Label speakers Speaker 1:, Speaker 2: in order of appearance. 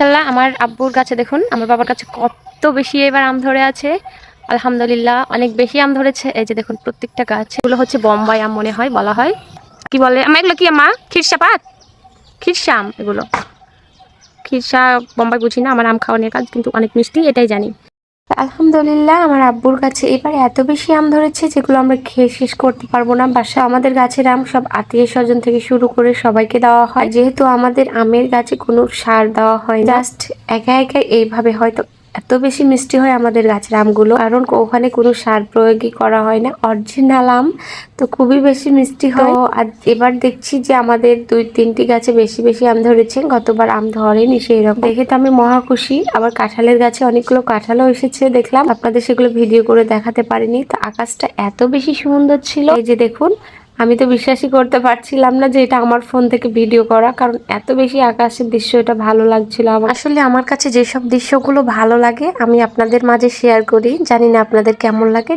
Speaker 1: মাশাআল্লাহ আমার আব্বুর গাছে দেখুন, আমার বাবার কাছে কত বেশি এবার আম ধরে আছে। আলহামদুলিল্লাহ অনেক বেশি আম ধরেছে। এই যে দেখুন প্রত্যেকটা গাছ, এগুলো হচ্ছে বোম্বাই আম মনে হয় বলা হয়। কি বলে আমা এগুলো? কি আমা? খিরসা পাত, খিরসা আম এগুলো। খিরসা বোম্বাই বুঝি না, আমার আম খাওয়া নিয়ে কাজ, কিন্তু অনেক মিষ্টি এটাই জানি। আলহামদুলিল্লাহ আমার আব্বুর গাছে এবার এত বেশি আম ধরেছে যেগুলো আমরা খেয়ে শেষ করতে পারবো না। বাসা আমাদের গাছের আম সব আত্মীয় স্বজন থেকে শুরু করে সবাইকে দেওয়া হয়, যেহেতু আমাদের আমের গাছে কোনো সার দেওয়া হয় না, জাস্ট একা একা এইভাবে হয়তো এত বেশি মিষ্টি হয় আমাদের গাছের আমগুলো, কারণ ওখানে কোনো সার প্রয়োগই করা হয় না, অরিজিনাল আম, তো খুবই বেশি মিষ্টি হয়। আর এবার দেখছি যে আমাদের 2-3টি গাছে বেশি বেশি আম ধরেছে, গতবার আম ধরেনি সেই রকম, দেখে তো আমি মহা খুশি। আবার কাঁঠালের গাছে অনেকগুলো কাঁঠালও এসেছে দেখলাম, আপনাদের সেগুলো ভিডিও করে দেখাতে পারিনি। তো আকাশটা এত বেশি সুন্দর ছিল, এই যে দেখুন, আমি তো বিশ্বাসই করতে পারছিলাম না যে এটা আমার ফোন থেকে ভিডিও করা, কারণ এত বেশি আকাশের দৃশ্য এটা ভালো লাগছিল আমার। আসলে আমার কাছে যেসব দৃশ্যগুলো ভালো লাগে আমি আপনাদের মাঝে শেয়ার করি, জানি না আপনাদের কেমন লাগে।